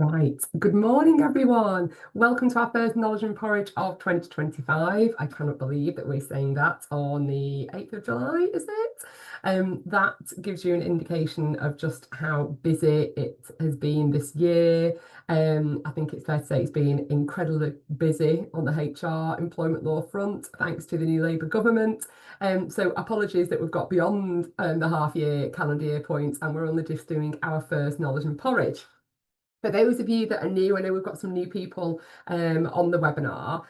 Right. Good morning, everyone. Welcome to our first Knowledge and Porridge of 2025. I cannot believe that we're saying that on the 8th of July, is it? That gives you an indication of just how busy it has been this year. I think it's fair to say it's been incredibly busy on the HR employment law front, thanks to the new Labour government. So apologies that we've got beyond the half year calendar year points and we're only just doing our first Knowledge and Porridge. For those of you that are new, I know we've got some new people on the webinar.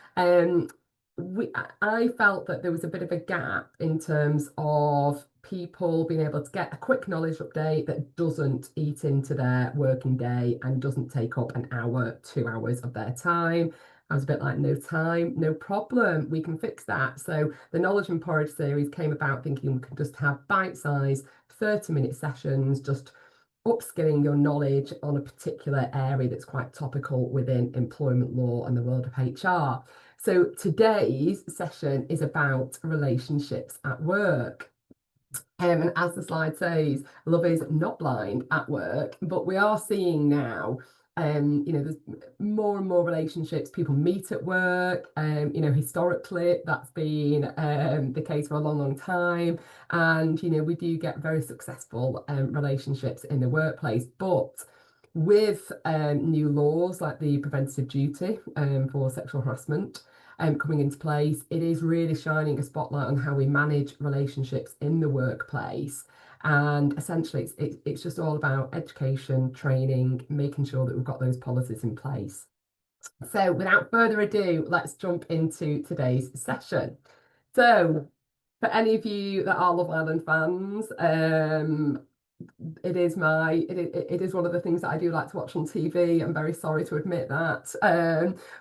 I felt that there was a bit of a gap in terms of people being able to get a quick knowledge update that doesn't eat into their working day and doesn't take up an hour, 2 hours of their time. I was a bit like, no time, no problem. We can fix that. So the Knowledge and Porridge series came about thinking we could just have bite-sized 30-minute sessions, just upskilling your knowledge on a particular area that's quite topical within employment law and the world of HR. So today's session is about relationships at work. And as the slide says, love is not blind at work, but we are seeing now, there's more and more relationships. People meet at work. Historically, that's been the case for a long, long time. And, we do get very successful relationships in the workplace. But with new laws like the preventative duty for sexual harassment, coming into place, it is really shining a spotlight on how we manage relationships in the workplace. And essentially, it's just all about education, training, making sure that we've got those policies in place. So without further ado, let's jump into today's session. So for any of you that are Love Island fans, it is one of the things that I do like to watch on TV. I'm very sorry to admit that.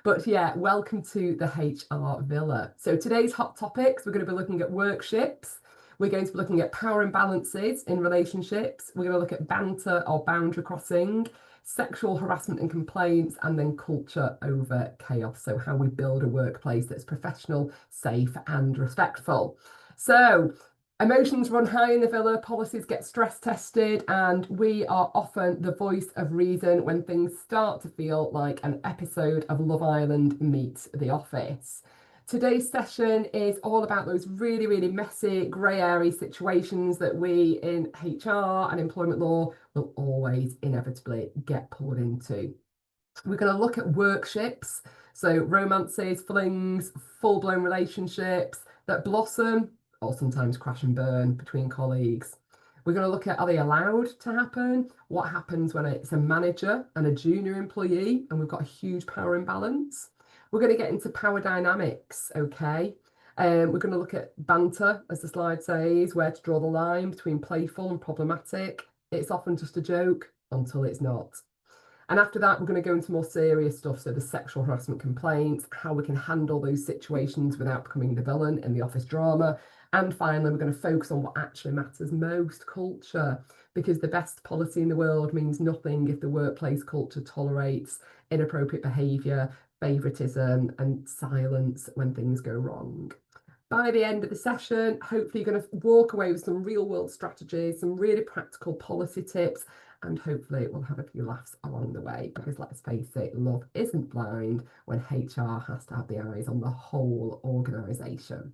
But yeah, welcome to the HR Villa. So today's hot topics, we're going to be looking at workships. We're going to be looking at power imbalances in relationships. We're going to look at banter or boundary crossing, sexual harassment and complaints, and then culture over chaos. So how we build a workplace that's professional, safe, and respectful. So emotions run high in the villa, policies get stress tested, and we are often the voice of reason when things start to feel like an episode of Love Island meets The Office. Today's session is all about those really, really messy, grey area situations that we in HR and employment law will always inevitably get pulled into. We're going to look at workships, so romances, flings, full-blown relationships that blossom or sometimes crash and burn between colleagues. We're going to look at, are they allowed to happen? What happens when it's a manager and a junior employee and we've got a huge power imbalance? We're going to get into power dynamics, okay? We're going to look at banter, as the slide says, where to draw the line between playful and problematic. It's often just a joke until it's not. And after that, we're going to go into more serious stuff. So the sexual harassment complaints, how we can handle those situations without becoming the villain in the office drama. And finally, we're going to focus on what actually matters most, culture, because the best policy in the world means nothing if the workplace culture tolerates inappropriate behaviour, favouritism, and silence when things go wrong. By the end of the session, hopefully you're going to walk away with some real world strategies, some really practical policy tips, and hopefully we'll have a few laughs along the way, because let's face it, love isn't blind when HR has to have the eyes on the whole organisation.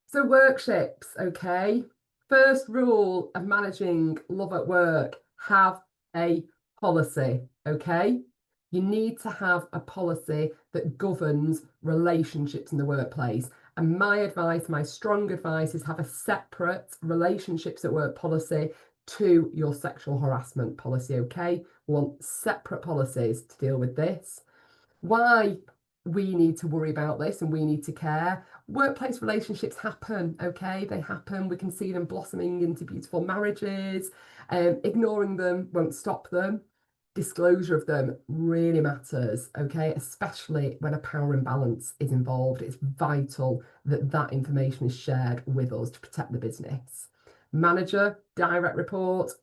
So workships, okay. First rule of managing love at work, have a policy, okay? You need to have a policy that governs relationships in the workplace. And my advice, my strong advice, is have a separate relationships at work policy to your sexual harassment policy, okay? We want separate policies to deal with this. Why we need to worry about this and we need to care. Workplace relationships happen, okay? They happen. We can see them blossoming into beautiful marriages. Ignoring them won't stop them. Disclosure of them really matters, okay? Especially when a power imbalance is involved. It's vital that that information is shared with us to protect the business. Manager, direct reports,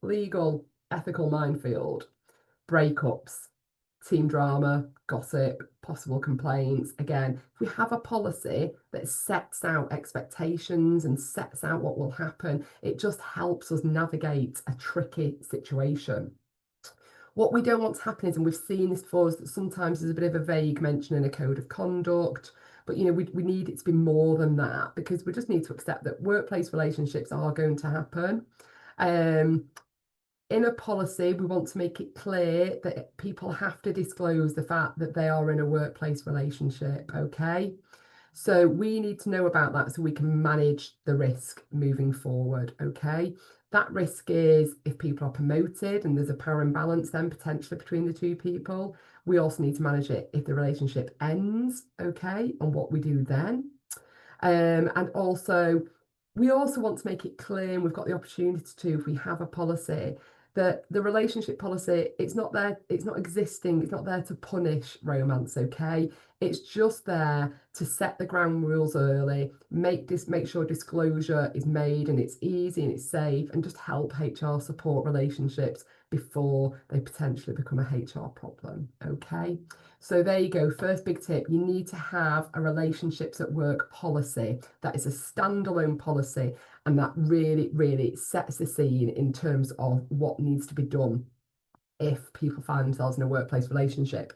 legal, ethical minefield. Breakups, team drama, gossip, possible complaints. Again, if we have a policy that sets out expectations and sets out what will happen, it just helps us navigate a tricky situation. What we don't want to happen is, and we've seen this before, is that sometimes there's a bit of a vague mention in a code of conduct, but we need it to be more than that, because we just need to accept that workplace relationships are going to happen. In a policy, we want to make it clear that people have to disclose the fact that they are in a workplace relationship, okay? So we need to know about that so we can manage the risk moving forward, okay? That risk is if people are promoted and there's a power imbalance then potentially between the two people. We also need to manage it if the relationship ends, okay, and what we do then. And also, we also want to make it clear, and we've got the opportunity to, if we have a policy, that the relationship policy, it's not there, it's not existing, it's not there to punish romance, okay? It's just there to set the ground rules early, make sure disclosure is made and it's easy and it's safe, and just help HR support relationships before they potentially become a HR problem, okay? So there you go. First big tip, you need to have a relationships at work policy that is a standalone policy, and that really, really sets the scene in terms of what needs to be done if people find themselves in a workplace relationship.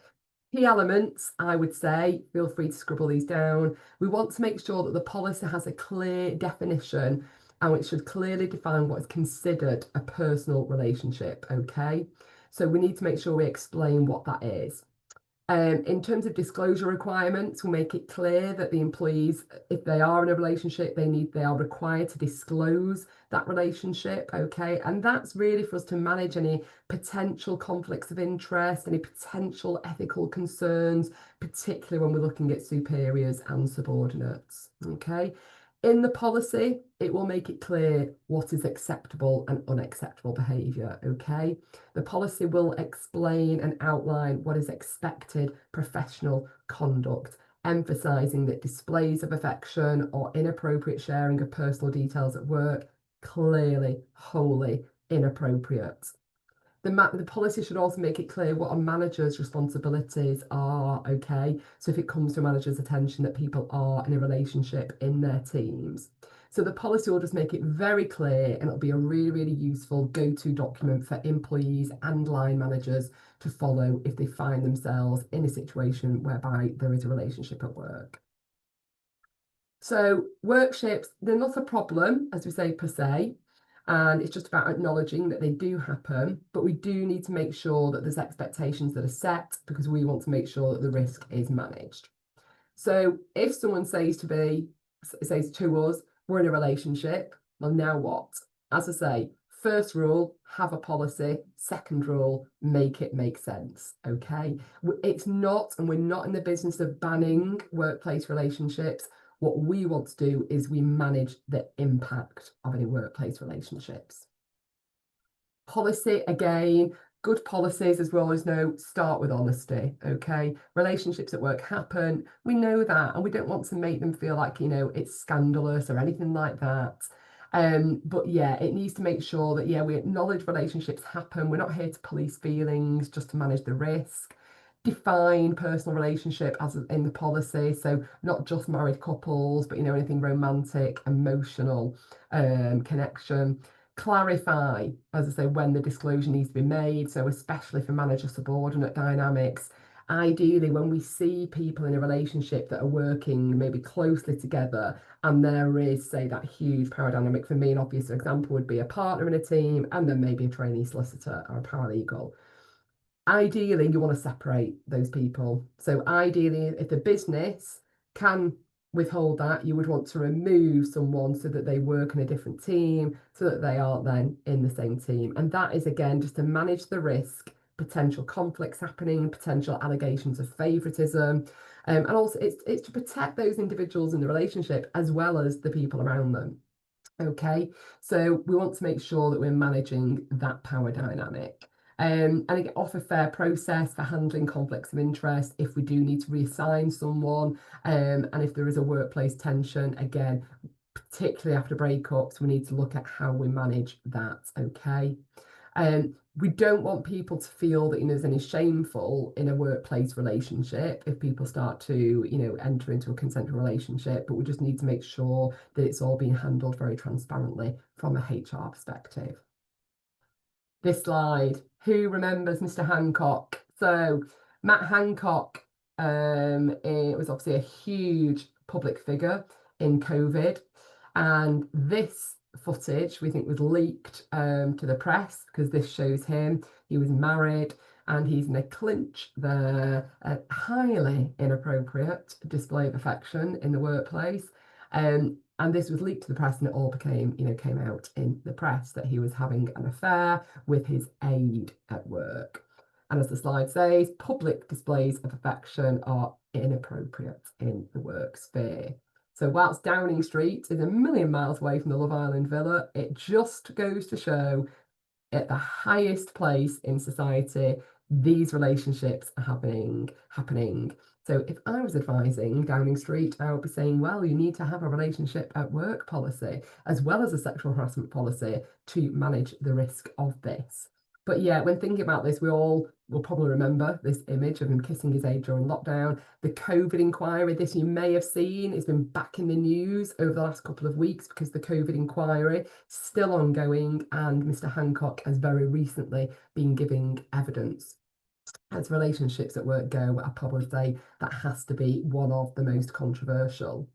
Key elements, I would say, feel free to scribble these down. We want to make sure that the policy has a clear definition, and it should clearly define what is considered a personal relationship, okay? So we need to make sure we explain what that is. In terms of disclosure requirements, we'll make it clear that the employees, if they are in a relationship, they are required to disclose that relationship, okay? And that's really for us to manage any potential conflicts of interest, any potential ethical concerns, particularly when we're looking at superiors and subordinates, okay? In the policy, it will make it clear what is acceptable and unacceptable behaviour, okay? The policy will explain and outline what is expected professional conduct, emphasising that displays of affection or inappropriate sharing of personal details at work, clearly, wholly inappropriate. The policy should also make it clear what a manager's responsibilities are, okay? So if it comes to a manager's attention that people are in a relationship in their teams. So the policy will just make it very clear, and it'll be a really, really useful go-to document for employees and line managers to follow if they find themselves in a situation whereby there is a relationship at work. So workships, they're not a problem, as we say, per se. And it's just about acknowledging that they do happen, but we do need to make sure that there's expectations that are set, because we want to make sure that the risk is managed. So if someone says to us, we're in a relationship, well, now what? As I say, first rule, have a policy. Second rule, make it make sense, okay? It's not, and we're not in the business of banning workplace relationships. What we want to do is we manage the impact of any workplace relationships. Policy, again, good policies, as we always know, start with honesty, okay? Relationships at work happen. We know that, and we don't want to make them feel like, it's scandalous or anything like that. But yeah, it needs to make sure that, we acknowledge relationships happen. We're not here to police feelings, just to manage the risk. Define personal relationship as in the policy, so not just married couples, but anything romantic, emotional connection. Clarify, as I say, when the disclosure needs to be made, so especially for manager subordinate dynamics. Ideally, when we see people in a relationship that are working maybe closely together, and there is, say, that huge power dynamic, for me an obvious example would be a partner in a team and then maybe a trainee solicitor or a paralegal. Ideally, you want to separate those people. So ideally, if the business can withhold that, you would want to remove someone so that they work in a different team, so that they aren't then in the same team. And that is, again, just to manage the risk, potential conflicts happening, potential allegations of favoritism. And also it's to protect those individuals in the relationship as well as the people around them. Okay, so we want to make sure that we're managing that power dynamic. And again, offer fair process for handling conflicts of interest if we do need to reassign someone, and if there is a workplace tension, again, particularly after breakups, we need to look at how we manage that, okay? We don't want people to feel that there's any shameful in a workplace relationship if people start to enter into a consensual relationship, but we just need to make sure that it's all being handled very transparently from a HR perspective. This slide. Who remembers Mr. Hancock? So Matt Hancock, it was obviously a huge public figure in COVID, and this footage we think was leaked to the press because this shows him. He was married and he's in a clinch there, a highly inappropriate display of affection in the workplace. And this was leaked to the press, and it all came out in the press that he was having an affair with his aide at work. And as the slide says, public displays of affection are inappropriate in the work sphere. So whilst Downing Street is a million miles away from the Love Island villa, it just goes to show at the highest place in society, these relationships are happening. So if I was advising Downing Street, I would be saying, well, you need to have a relationship at work policy as well as a sexual harassment policy to manage the risk of this. But yeah, when thinking about this, we all will probably remember this image of him kissing his aide during lockdown. The COVID inquiry, this you may have seen, it's been back in the news over the last couple of weeks because the COVID inquiry is still ongoing, and Mr. Hancock has very recently been giving evidence. As relationships at work go, I'd probably say that has to be one of the most controversial.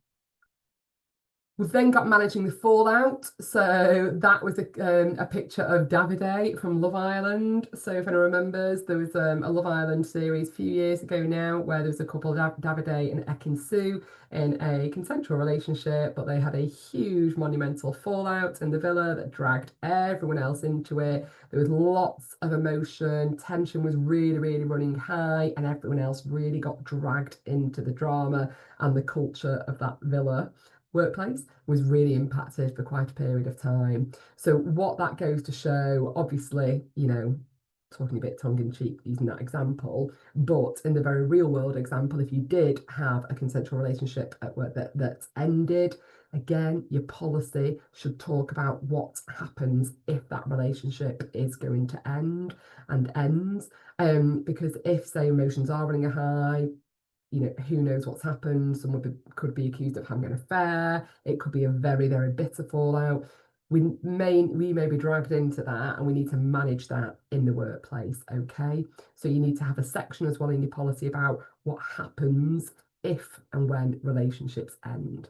We've then got managing the fallout. So that was a picture of Davide from Love Island. So if anyone remembers, there was a Love Island series a few years ago now where there was a couple, Davide and Ekin Sue, in a consensual relationship, but they had a huge monumental fallout in the villa that dragged everyone else into it. There was lots of emotion, tension was really, really running high, and everyone else really got dragged into the drama, and the culture of that villa workplace was really impacted for quite a period of time. So what that goes to show, obviously, talking a bit tongue-in-cheek using that example, but in the very real world example, if you did have a consensual relationship at work that's ended, again, your policy should talk about what happens if that relationship is going to end and ends. Because if, say, emotions are running a high, who knows what's happened. Someone could be accused of having an affair. It could be a very, very bitter fallout. We may be dragged into that, and we need to manage that in the workplace. Okay, so you need to have a section as well in your policy about what happens if and when relationships end.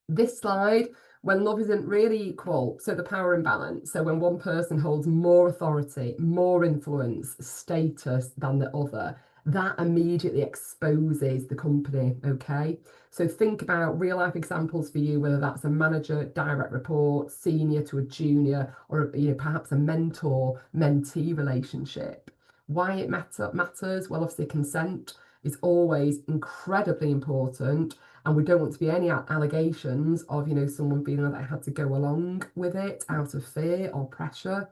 This slide, when love isn't really equal, so the power imbalance, so when one person holds more authority, more influence, status than the other, that immediately exposes the company, okay? So think about real life examples for you, whether that's a manager, direct report, senior to a junior, or perhaps a mentor-mentee relationship. Why it matters? Well, obviously consent is always incredibly important, and we don't want to be any allegations of someone feeling like they had to go along with it out of fear or pressure.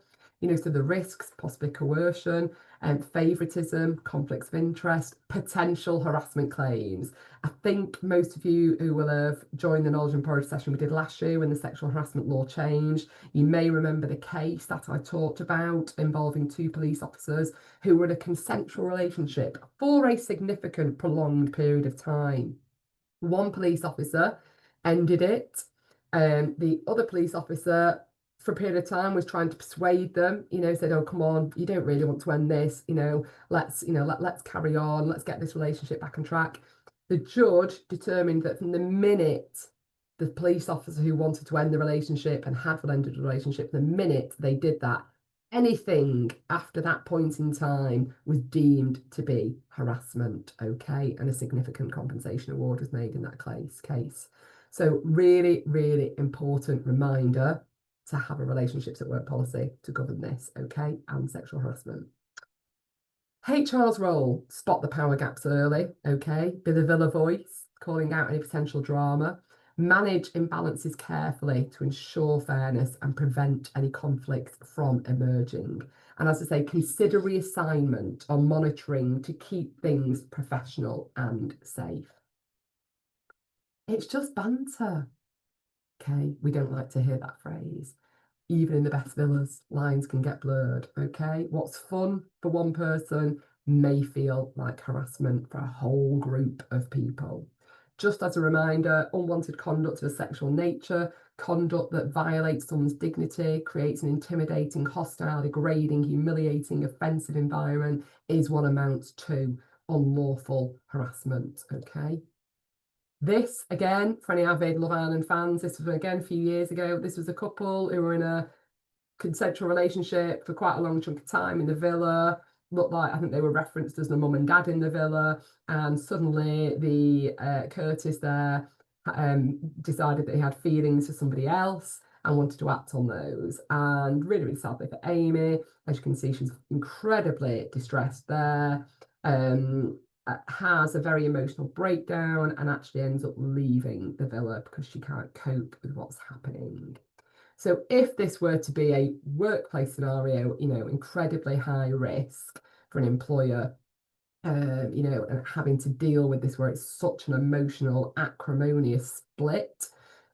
So the risks, possibly coercion, and favoritism, conflicts of interest, potential harassment claims. I think most of you who will have joined the Knowledge and Porridge session we did last year when the sexual harassment law changed, you may remember the case that I talked about involving two police officers who were in a consensual relationship for a significant prolonged period of time. One police officer ended it, and the other police officer for a period of time was trying to persuade them, said, oh, come on, you don't really want to end this, let's carry on, let's get this relationship back on track. The judge determined that from the minute the police officer who wanted to end the relationship and had ended the relationship, the minute they did that, anything after that point in time was deemed to be harassment, okay? And a significant compensation award was made in that case. So really, really important reminder to have a relationships at work policy to govern this, okay? And sexual harassment. HR's role, spot the power gaps early, okay? Be the villa voice, calling out any potential drama. Manage imbalances carefully to ensure fairness and prevent any conflicts from emerging. And as I say, consider reassignment or monitoring to keep things professional and safe. It's just banter. Okay, we don't like to hear that phrase. Even in the best villas, lines can get blurred, okay? What's fun for one person may feel like harassment for a whole group of people. Just as a reminder, unwanted conduct of a sexual nature Conduct that violates someone's dignity, creates an intimidating, hostile, degrading, humiliating, offensive environment is what amounts to unlawful harassment. Okay. This, again, for any avid Love Island fans, this was again a few years ago. This was a couple who were in a consensual relationship for quite a long chunk of time in the villa. Looked like, I think they were referenced as the mum and dad in the villa, and suddenly the Curtis there decided that he had feelings for somebody else and wanted to act on those. And really, really sadly for Amy, as you can see, she's incredibly distressed there. Has a very emotional breakdown and actually ends up leaving the villa because she can't cope with what's happening. So if this were to be a workplace scenario, incredibly high risk for an employer, and having to deal with this where it's such an emotional, acrimonious split,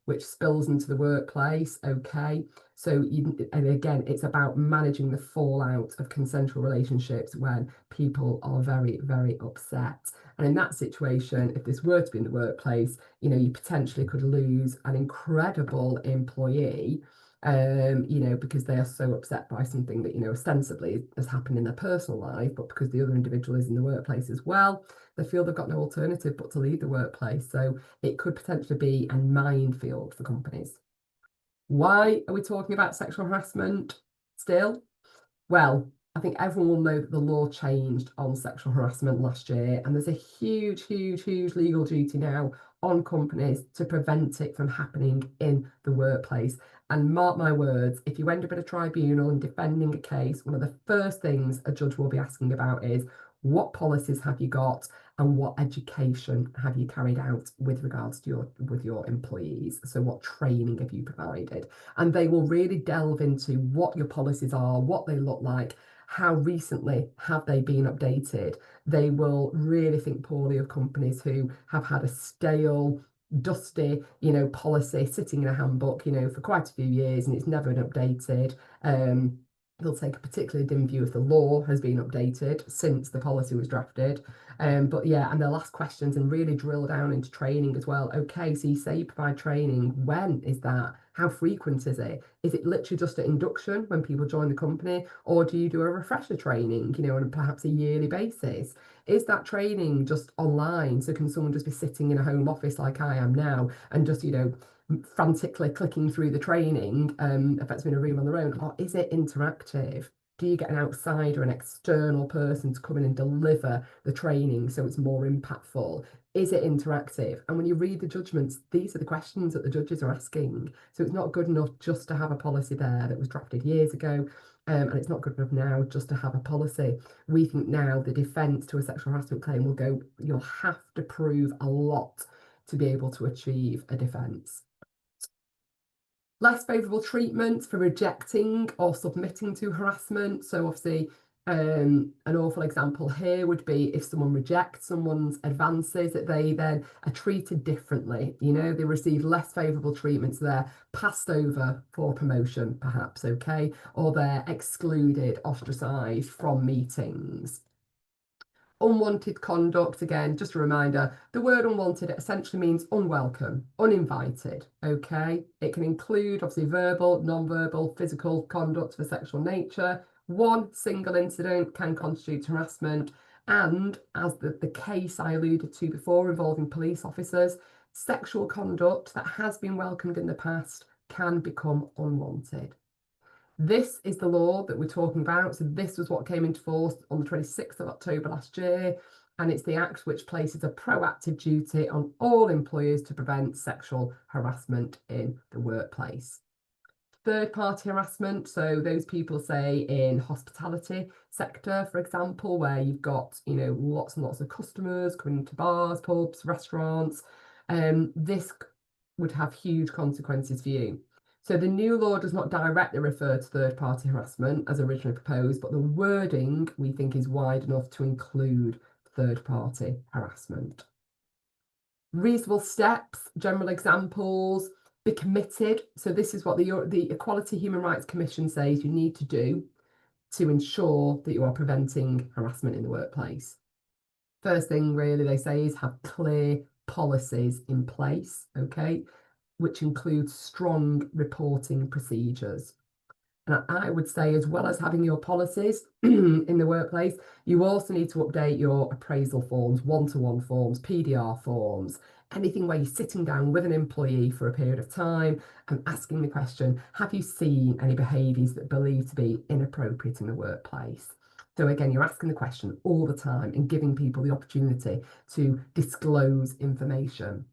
which spills into the workplace. Okay. So, and again, it's about managing the fallout of consensual relationships when people are very, very upset. And in that situation, if this were to be in the workplace, you potentially could lose an incredible employee, because they are so upset by something that, ostensibly has happened in their personal life, but because the other individual is in the workplace as well, they feel they've got no alternative but to leave the workplace. So it could potentially be a minefield for companies. Why are we talking about sexual harassment still? Well, I think everyone will know that the law changed on sexual harassment last year, and there's a huge, huge, huge legal duty now on companies to prevent it from happening in the workplace. And mark my words, if you end up at a tribunal and defending a case, one of the first things a judge will be asking about is what policies have you got and what education have you carried out with regards to your employees? So what training have you provided? And they will really delve into what your policies are, what they look like, how recently have they been updated. They will really think poorly of companies who have had a stale, dusty, policy sitting in a handbook, for quite a few years and it's never been updated. They'll take a particularly dim view if the law has been updated since the policy was drafted. But yeah, and they'll ask questions and really drill down into training as well. Okay, so you say you provide training. When is that? How frequent is it? Is it literally just an induction when people join the company? Or do you do a refresher training, on perhaps a yearly basis? Is that training just online? So can someone just be sitting in a home office like I am now and just, frantically clicking through the training, effectively in a room on their own? Or is it interactive? Do you get an outsider, an external person to come in and deliver the training so it's more impactful? Is it interactive? And when you read the judgments, these are the questions that the judges are asking. So it's not good enough just to have a policy there that was drafted years ago. And it's not good enough now just to have a policy. We think now the defence to a sexual harassment claim will go, you'll have to prove a lot to be able to achieve a defence. Less favourable treatment for rejecting or submitting to harassment. So obviously, an awful example here would be if someone rejects someone's advances, that they then are treated differently. They receive less favourable treatment, so they're passed over for promotion, perhaps, okay, or they're excluded, ostracised from meetings. Unwanted conduct, again, just a reminder, the word unwanted essentially means unwelcome, uninvited, okay? It can include, obviously, verbal, non-verbal, physical conduct of a sexual nature. One single incident can constitute harassment, and as the case I alluded to before involving police officers, sexual conduct that has been welcomed in the past can become unwanted. This is the law that we're talking about. So this was what came into force on the 26th of October last year. And it's the act which places a proactive duty on all employers to prevent sexual harassment in the workplace. Third-party harassment, so those people, say, in hospitality sector, for example, where you've got, lots and lots of customers coming to bars, pubs, restaurants, this would have huge consequences for you. So the new law does not directly refer to third-party harassment as originally proposed, but the wording we think is wide enough to include third-party harassment. Reasonable steps, general examples, be committed. So this is what the Equality Human Rights Commission says you need to do to ensure that you are preventing harassment in the workplace. First thing really they say is have clear policies in place, okay? which includes strong reporting procedures. And I would say, as well as having your policies in the workplace, you also need to update your appraisal forms, one-to-one forms, PDR forms, anything where you're sitting down with an employee for a period of time and asking the question, have you seen any behaviours that are believed to be inappropriate in the workplace? So again, you're asking the question all the time and giving people the opportunity to disclose information.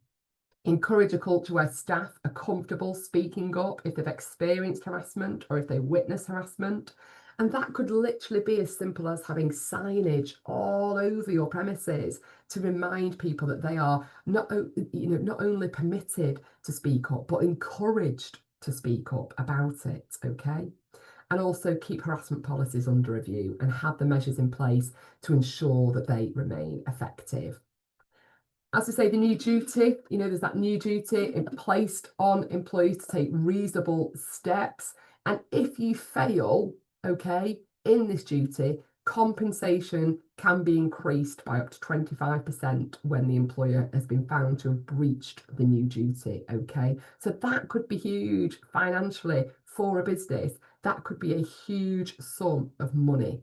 Encourage a culture where staff are comfortable speaking up if they've experienced harassment or if they witness harassment. And that could literally be as simple as having signage all over your premises to remind people that they are not only permitted to speak up, but encouraged to speak up about it, okay? And also keep harassment policies under review and have the measures in place to ensure that they remain effective. As I say, the new duty, there's that new duty placed on employees to take reasonable steps. And if you fail, okay, in this duty, compensation can be increased by up to 25% when the employer has been found to have breached the new duty, okay? So that could be huge financially for a business. That could be a huge sum of money.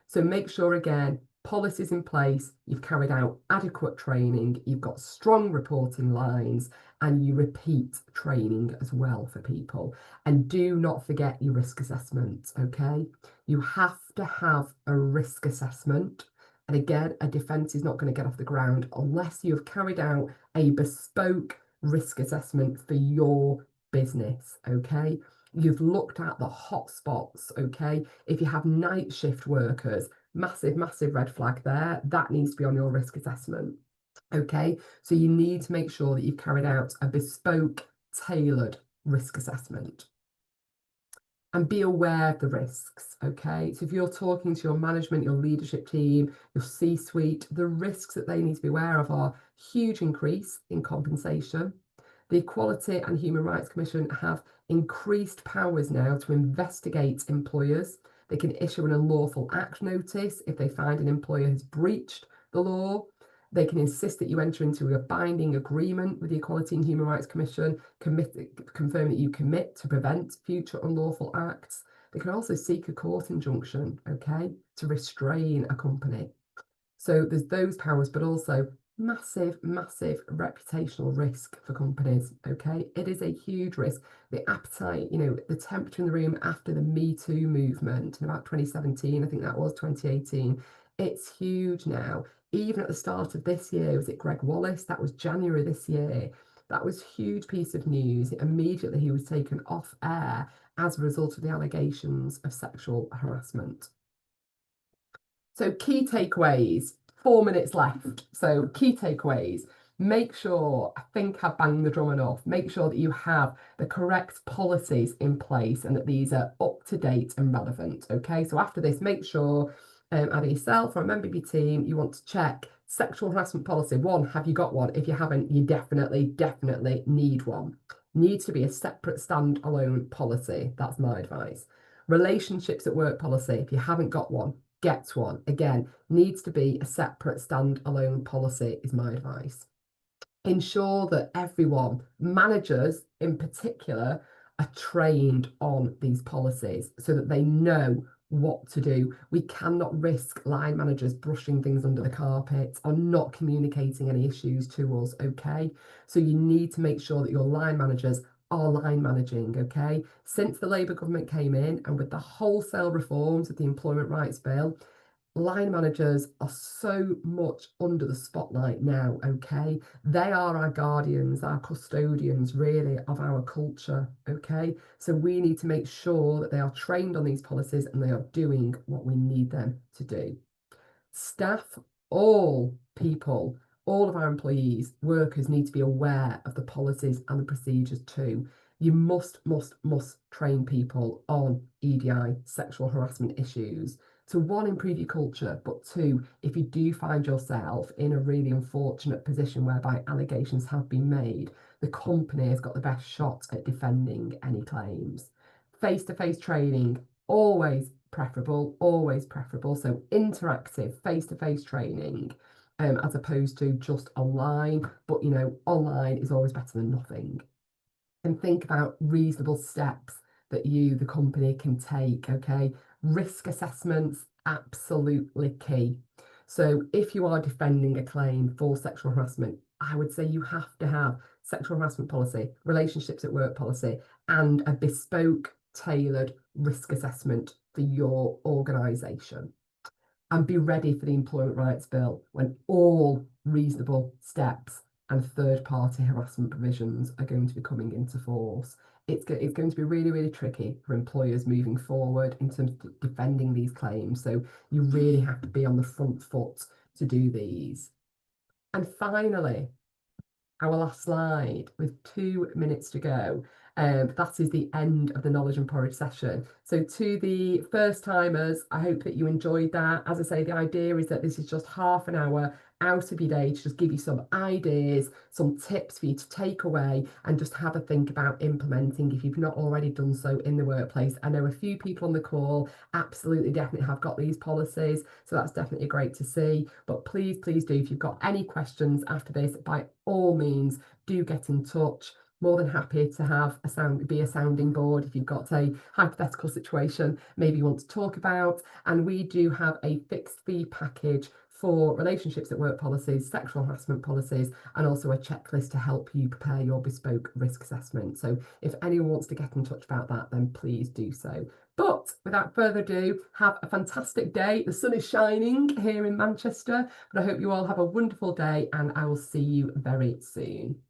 So make sure, again, policies in place, you've carried out adequate training, you've got strong reporting lines, and you repeat training as well for people. And do not forget your risk assessment, okay? You have to have a risk assessment. And again, a defence is not going to get off the ground unless you have carried out a bespoke risk assessment for your business, okay? You've looked at the hotspots, okay? If you have night shift workers, massive red flag there. That needs to be on your risk assessment. Okay, so you need to make sure that you've carried out a bespoke, tailored risk assessment. And be aware of the risks, okay? So if you're talking to your management, your leadership team, your C-suite, the risks that they need to be aware of are huge increase in compensation. The Equality and Human Rights Commission have increased powers now to investigate employers. They can issue an unlawful act notice if they find an employer has breached the law. They can insist that you enter into a binding agreement with the Equality and Human Rights Commission, confirm that you commit to prevent future unlawful acts. They can also seek a court injunction, okay, to restrain a company. So there's those powers, but also massive reputational risk for companies, okay? It is a huge risk. The appetite, the temperature in the room after the Me Too movement in about 2017, I think that was 2018, it's huge now. Even at the start of this year, was it Greg Wallace? That was January this year. That was a huge piece of news. Immediately he was taken off air as a result of the allegations of sexual harassment. So key takeaways, 4 minutes left. So key takeaways, make sure, I think I've banged the drum enough, make sure that you have the correct policies in place and that these are up to date and relevant. Okay, so after this, make sure either yourself or a member of your team, you want to check sexual harassment policy. One, have you got one? If you haven't, you definitely need one. Needs to be a separate standalone policy. That's my advice. Relationships at work policy, if you haven't got one, get one. Again, needs to be a separate standalone policy is my advice. Ensure that everyone, managers in particular, are trained on these policies so that they know what to do. We cannot risk line managers brushing things under the carpet or not communicating any issues to us, okay? So you need to make sure that your line managers are line managing, okay? Since the Labour government came in and with the wholesale reforms of the Employment Rights Bill, line managers are so much under the spotlight now, okay? They are our guardians, our custodians, really, of our culture, okay? So we need to make sure that they are trained on these policies and they are doing what we need them to do. Staff, all people, all of our employees, workers need to be aware of the policies and the procedures too. You must train people on EDI, sexual harassment issues, to one, improve your culture, but two, if you do find yourself in a really unfortunate position whereby allegations have been made, the company has got the best shot at defending any claims. Face-to-face training, always preferable. So interactive face-to-face training, as opposed to just online. But online is always better than nothing. and think about reasonable steps that you, the company, can take. Okay. Risk assessments, absolutely key. So if you are defending a claim for sexual harassment, I would say you have to have sexual harassment policy, relationships at work policy, and a bespoke, tailored risk assessment for your organisation. And be ready for the Employment Rights Bill when all reasonable steps and third party harassment provisions are going to be coming into force. It's going to be really, really tricky for employers moving forward in terms of defending these claims. So you really have to be on the front foot to do these. And finally, our last slide with 2 minutes to go. That is the end of the Knowledge and Porridge session. So to the first timers, I hope that you enjoyed that. As I say, the idea is that this is just half an hour out of your day to just give you some ideas, some tips for you to take away and just have a think about implementing if you've not already done so in the workplace. I know a few people on the call absolutely definitely have got these policies, so that's definitely great to see. But please do, if you've got any questions after this, by all means, do get in touch. More than happy to have be a sounding board if you've got a hypothetical situation maybe you want to talk about. And we do have a fixed fee package for relationships at work policies, sexual harassment policies, and also a checklist to help you prepare your bespoke risk assessment. So if anyone wants to get in touch about that, then please do so. But without further ado, have a fantastic day. The sun is shining here in Manchester, but I hope you all have a wonderful day and I will see you very soon.